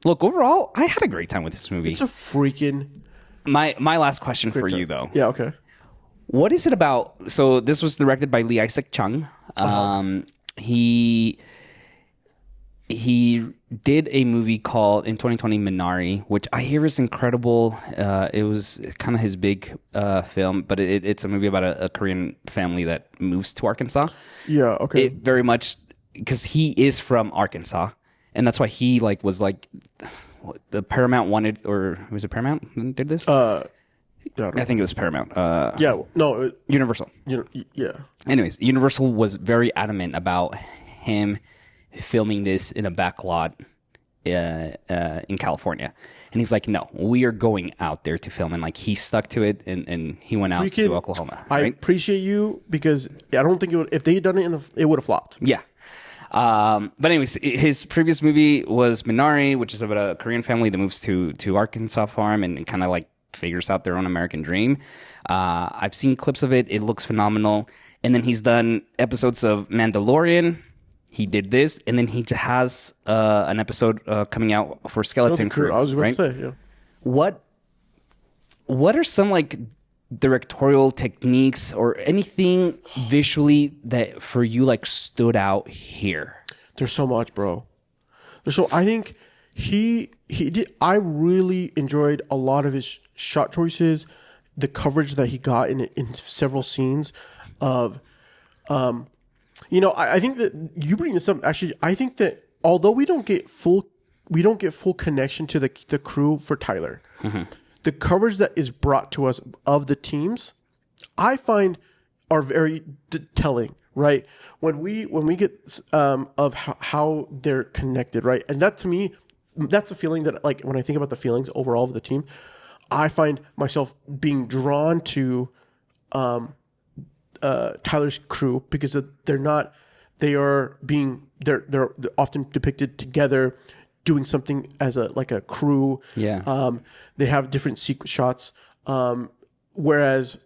Look, overall, I had a great time with this movie. It's a freaking... My last question for you, though. Yeah, okay. What is it about... So this was directed by Lee Isaac Chung. he did a movie called in 2020 Minari, which I hear is incredible. It was kind of his big film, but it's a movie about a Korean family that moves to Arkansas. Yeah, okay. It very much, because he is from Arkansas, and that's why he was the Paramount wanted, or was it Paramount that did this? I think it was Paramount. Universal. Yeah. Anyways, Universal was very adamant about him filming this in a back lot in California. And he's like, no, we are going out there to film. And he stuck to it, and he went out to Oklahoma. I appreciate you, because I don't think if they had done it, it would have flopped. Yeah. But anyways, his previous movie was Minari, which is about a Korean family that moves to Arkansas farm and kind of figures out their own American dream. I've seen clips of it. It looks phenomenal. And then he's done episodes of Mandalorian. He did this, and then he has an episode coming out for Skeleton Crew. I was about to say, yeah. What are some directorial techniques or anything visually that for you stood out here? There's so much, bro. I think he did. I really enjoyed a lot of his shot choices, the coverage that he got in several scenes of, I think that you bring this up. Actually, I think that although we don't get full connection to the crew for Tyler, the coverage that is brought to us of the teams, I find are very telling. Right, when we get of how they're connected, right, and that to me, that's a feeling that when I think about the feelings overall of the team, I find myself being drawn to Tyler's crew, because they're often depicted together doing something as a crew. Yeah. They have different sequence shots, whereas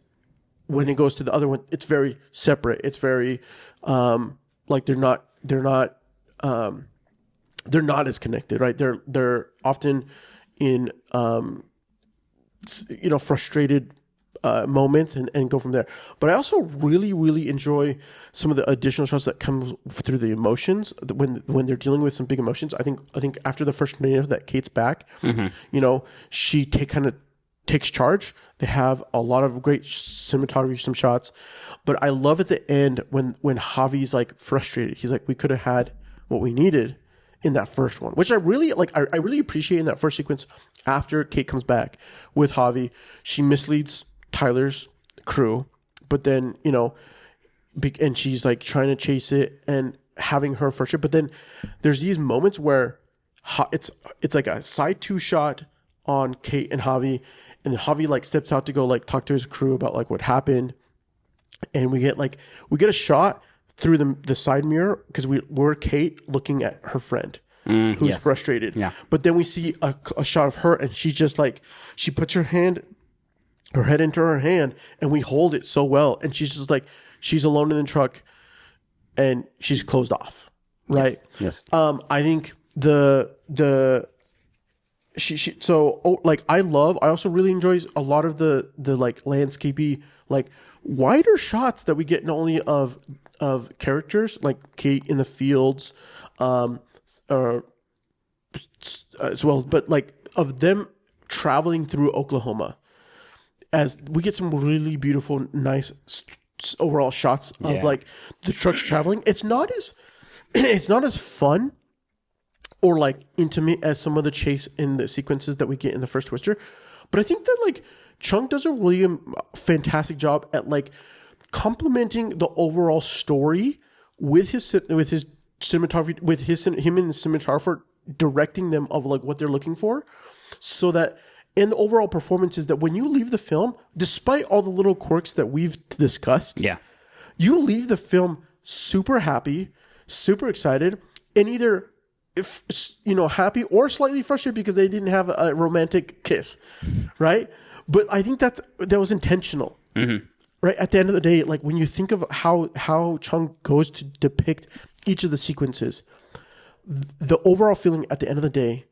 when it goes to the other one, it's very separate. It's very they're not as connected, right? They're often in frustrated moments and go from there. But I also really, really enjoy some of the additional shots that comes through the emotions when they're dealing with some big emotions. I think after the first tornado that Kate's back, she kind of takes charge. They have a lot of great cinematography, some shots, but I love at the end when Javi's frustrated. He's we could have had what we needed in that first one, which I really I really appreciate in that first sequence after Kate comes back with Javi. She misleads Tyler's crew, but then and she's trying to chase it and having her frustrated. But then there's these moments where it's a side two shot on Kate and Javi, and then Javi steps out to go talk to his crew about what happened, and we get a shot through the side mirror, because we're Kate looking at her friend who's frustrated. Yeah. But then we see a shot of her, and she's just she puts her head into her hand, and we hold it so well, and she's just she's alone in the truck, and she's closed off, right? Yes. I think I also really enjoy a lot of the landscapey, wider shots that we get, not only of characters like Kate in the fields, as well, but of them traveling through Oklahoma, as we get some really beautiful, nice overall shots of the trucks traveling. It's not as fun or intimate as some of the chase in the sequences that we get in the first Twister, but I think that Chung does a really fantastic job at complementing the overall story with his cinematography, him and the cinematographer directing them of what they're looking for, so that in the overall performances, that when you leave the film, despite all the little quirks that we've discussed, you leave the film super happy, super excited, and either happy or slightly frustrated because they didn't have a romantic kiss, right? But I think that was intentional. Mm-hmm. Right, at the end of the day, when you think of how Chung goes to depict each of the sequences, the overall feeling at the end of the day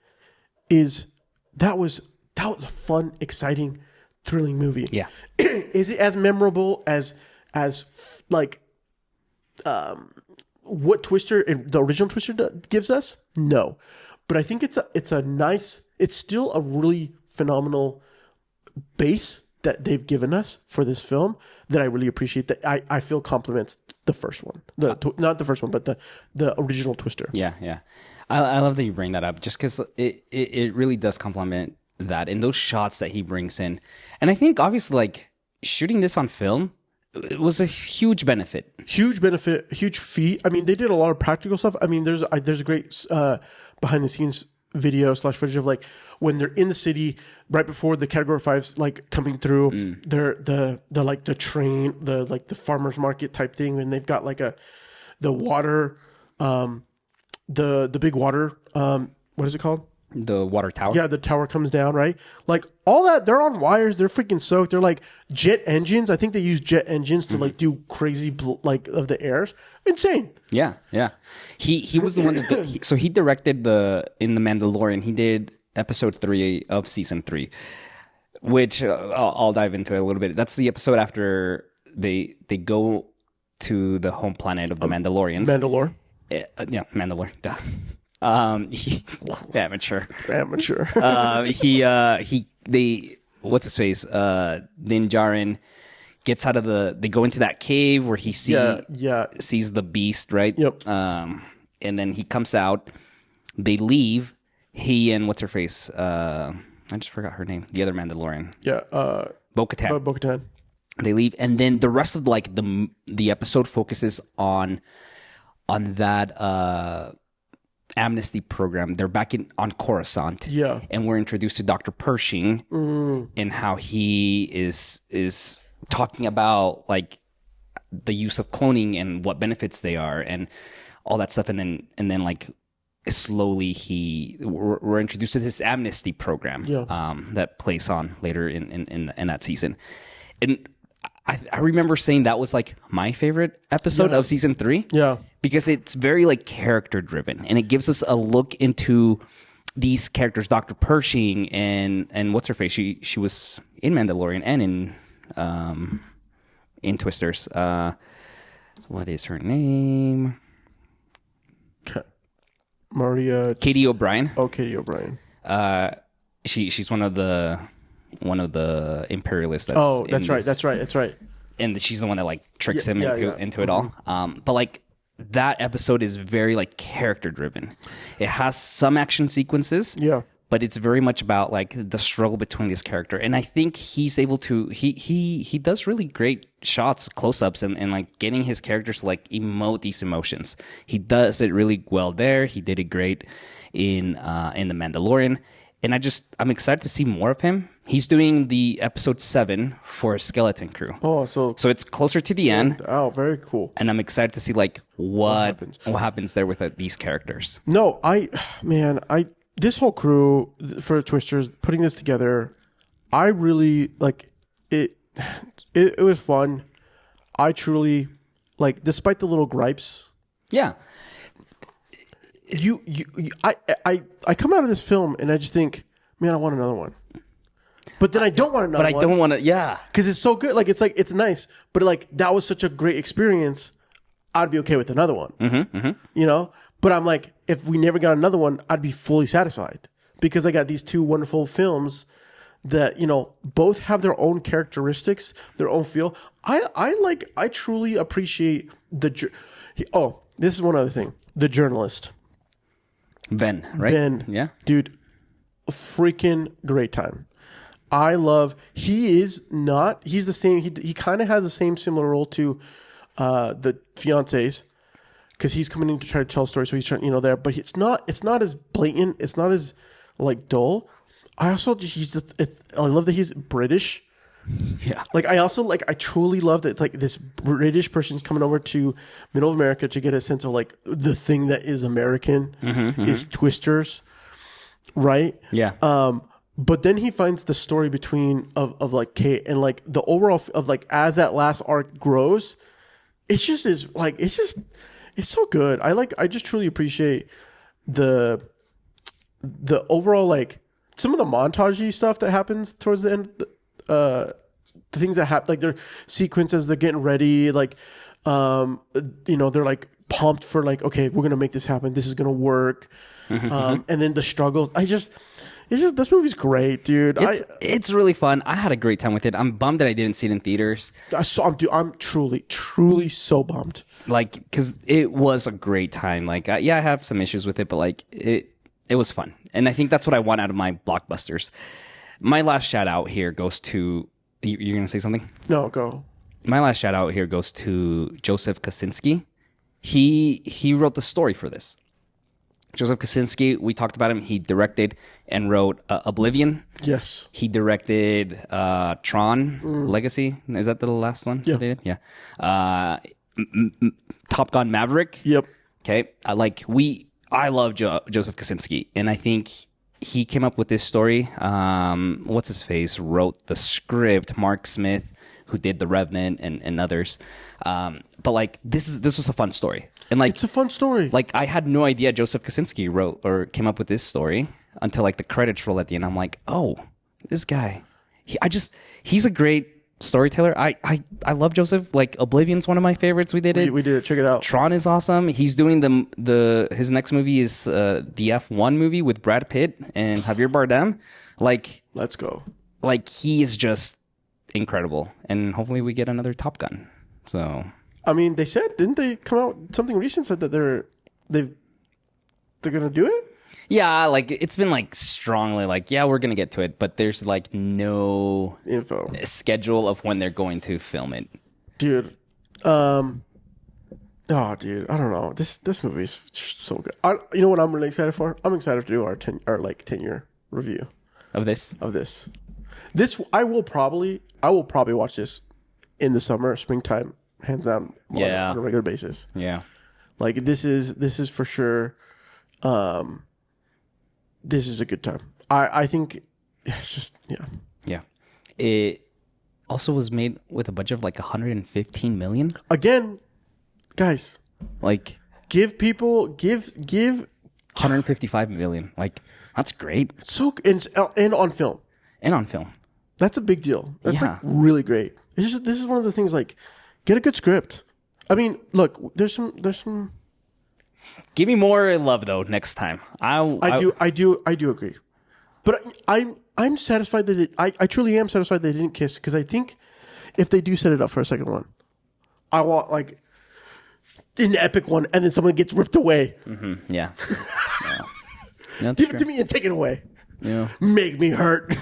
is that was a fun, exciting, thrilling movie. Yeah. Is it as memorable as what Twister, the original Twister gives us? No. But I think it's still a really phenomenal base that they've given us for this film that I really appreciate, that I feel complements the first one. Not the first one, but the original Twister. Yeah. I love that you bring that up, just because it really does complement that, and those shots that he brings in. And I think obviously, like, shooting this on film, it was a huge benefit. Huge feat. I mean, they did a lot of practical stuff. I mean, there's a great behind the scenes video / footage of like when they're in the city right before the Category 5's like coming through. They're like the train, the farmers market type thing, and they've got like the water, the big water, what is it called? The water tower. Yeah, the tower comes down, right? Like all that, they're on wires. They're freaking soaked. They're like jet engines. I think they use jet engines to like do crazy like of the airs. Insane. Yeah. He was the one that so he directed in the Mandalorian. He did episode 3 of season 3, which I'll dive into it a little bit. That's the episode after they go to the home planet of the Mandalorians. Mandalore. Yeah, Mandalore. Duh. Amateur. What's his face? Din Djarin gets out of they go into that cave where he sees the beast, right? Yep. And then he comes out. They leave. He and what's her face? I just forgot her name. The other Mandalorian. Yeah. Bo-Katan. Bo-Katan. They leave, and then the rest of like the episode focuses on that amnesty program. They're back on Coruscant. Yeah. And we're introduced to Dr. Pershing and how he is talking about like the use of cloning and what benefits they are and all that stuff. And then like slowly we're introduced to this amnesty program that plays on later in that season. And I remember saying that was like my favorite episode of season 3. Yeah. Because it's very like character driven, and it gives us a look into these characters, Dr. Pershing and what's her face? She was in Mandalorian and in Twisters. What is her name? Katie O'Brien. Oh, Katie O'Brien. She's one of the imperialists. That's right. And she's the one that like tricks him into it all. But like that episode is very like character driven. It has some action sequences. Yeah. But it's very much about like the struggle between this character. And I think he's able to he does really great shots, close-ups, and like getting his characters to like emote these emotions. He does it really well there. He did it great in The Mandalorian. And I'm excited to see more of him. He's doing the episode 7 for Skeleton Crew. Oh, so it's closer to the end. Oh, very cool. And I'm excited to see like what happens there with these characters. No, this whole crew for Twisters putting this together, I really like it. It was fun. I truly like, despite the little gripes. Yeah. I come out of this film and I just think, man, I want another one. But then I don't want another one. But I don't want to, yeah. Because it's so good. Like, it's nice. But like, that was such a great experience. I'd be okay with another one. You know? But I'm like, if we never got another one, I'd be fully satisfied. Because I got these two wonderful films that, you know, both have their own characteristics, their own feel. I truly appreciate this is one other thing. The journalist. Ben, right? Ben. Yeah. Dude, freaking great time. He's the same. He kind of has the same similar role to the fiancés, because he's coming in to try to tell a story. So he's trying, there, but it's not as blatant. It's not as like dull. I love that he's British. Yeah. Like I truly love that. It's like this British person's coming over to middle of America to get a sense of like the thing that is American is Twisters, right? Yeah. But then he finds the story of like Kate and like the overall of like, as that last arc grows, it's so good. I just truly appreciate the overall, like some of the montagey stuff that happens towards the end, the things that happen, like their sequences, they're getting ready, like, they're like pumped for like, okay, we're gonna make this happen. This is gonna work. And then the struggles. It's just this movie's great, dude. It's really fun. I had a great time with it. I'm bummed that I didn't see it in theaters. I'm truly so bummed. Like, because it was a great time. Like, I have some issues with it, but like it was fun, and I think that's what I want out of my blockbusters. My last shout out here goes to you're gonna say something? No, go. My last shout out here goes to Joseph Kosinski. He wrote the story for this. Joseph Kosinski, we talked about him. He directed and wrote Oblivion. Yes. He directed Tron Legacy. Is that the last one? Yeah. They did? Yeah. Top Gun Maverick. Yep. Okay. I love Joseph Kosinski, and I think he came up with this story. What's his face? Wrote the script. Mark Smith, who did The Revenant and others. But like this was a fun story. And like it's a fun story. Like I had no idea Joseph Kosinski wrote or came up with this story until like the credits roll at the end. I'm like, oh, this guy. He's a great storyteller. I love Joseph. Like Oblivion's one of my favorites. We did it. We did it. Check it out. Tron is awesome. He's doing his next movie is the F1 movie with Brad Pitt and Javier Bardem. Like, let's go. Like he is just incredible, and hopefully we get another Top Gun. So. I mean, they said, didn't they come out something recent said that they're gonna do it? Yeah, like it's been like strongly like, yeah, we're gonna get to it, but there's like no info schedule of when they're going to film it. Dude, oh, dude, I don't know. This movie is so good. You know what I'm really excited for? I'm excited to do our 10-year review of this. This I will probably watch this in the summer, springtime. Hands down, on a regular basis. Yeah, like this is for sure. This is a good time. I think it's just yeah. It also was made with a budget of like 115 million. Again, guys, like give 155 million. Like that's great. So and on film. That's a big deal. That's like really great. It's just this is one of the things like. Get a good script. I mean, look, there's some. Give me more love though next time. I do agree, but I'm satisfied that I truly am satisfied they didn't kiss because I think if they do set it up for a second one, I want like an epic one and then someone gets ripped away. Mm-hmm. Yeah. Give it to me and take it away. Yeah. Make me hurt.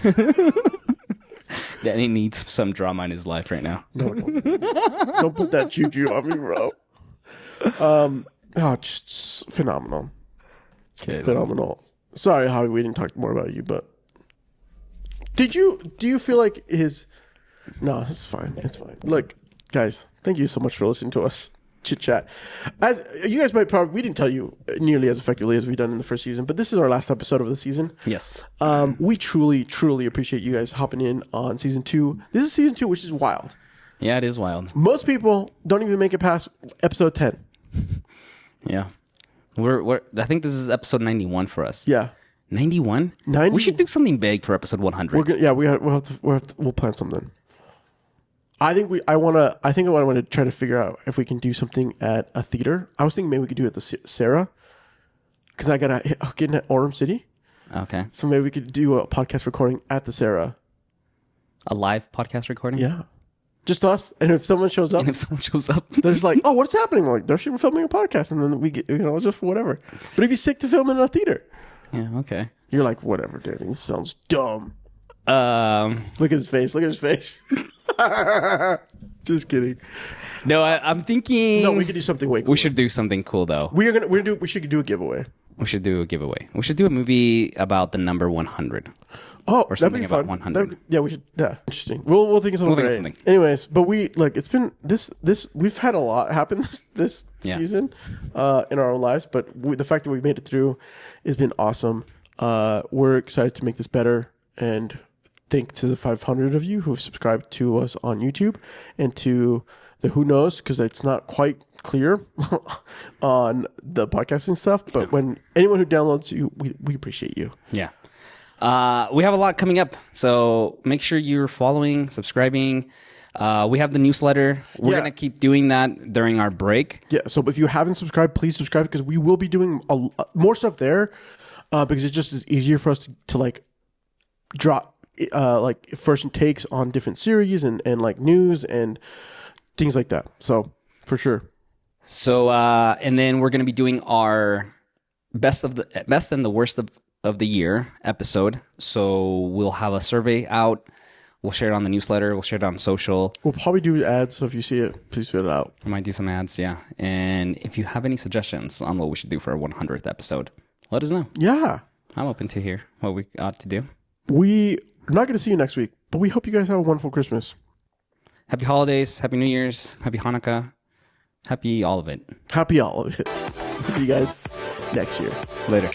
Danny needs some drama in his life right now. No, don't put that juju on me, bro. Just phenomenal. Okay, phenomenal. Sorry, Howie, we didn't talk more about you, but do you feel like his? No, it's fine. It's fine. Look, guys, thank you so much for listening to us chit chat. As you guys might probably, we didn't tell you nearly as effectively as we've done in the first season, but this is our last episode of the season. Yes. We truly appreciate you guys hopping in on season 2. This is season 2, which is wild. Yeah, it is wild. Most people don't even make it past episode 10. Yeah. We're I think this is episode 91 for us. Yeah. 91? We should do something big for episode 100. We'll plan something. I think I want to try to figure out if we can do something at a theater. I was thinking maybe we could do it at the Sarah, because I got to get in at Orem City. Okay. So maybe we could do a podcast recording at the Sarah. A live podcast recording? Yeah. Just us. And if someone shows up, they're just like, oh, what's happening? We're like, we're filming a podcast. And then we get, just whatever. But it'd be sick to film in a theater. Yeah, okay. You're like, whatever, dude. This sounds dumb. Look at his face. Just kidding. No, I'm thinking. No, we could do something way cool. We should do something cool though. We should do a giveaway. We should do a giveaway. We should do a movie about the number 100. Oh, or something about 100. We should. Yeah, interesting. We'll think of something. We'll think of something. Anyways, but it's been this. We've had a lot happen this season, in our own lives. But the fact that we made it through has been awesome. We're excited to make this better, and thank to the 500 of you who have subscribed to us on YouTube, and to the who knows, because it's not quite clear on the podcasting stuff. But when anyone who downloads you, we appreciate you. Yeah. We have a lot coming up, so make sure you're following, subscribing. We have the newsletter. We're Yeah. going to keep doing that during our break. Yeah, so if you haven't subscribed, please subscribe because we will be doing more stuff there because it just is easier for us to like drop like first takes on different series and like news and things like that. So for sure. So, and then we're going to be doing our best and the worst of the year episode. So we'll have a survey out. We'll share it on the newsletter. We'll share it on social. We'll probably do ads, so if you see it, please fill it out. I might do some ads, yeah. And if you have any suggestions on what we should do for our 100th episode, let us know. Yeah. I'm open to hear what we ought to do. We're not going to see you next week, but we hope you guys have a wonderful Christmas. Happy holidays, happy New Year's, happy Hanukkah, happy all of it. Happy all of it. See you guys next year. Later.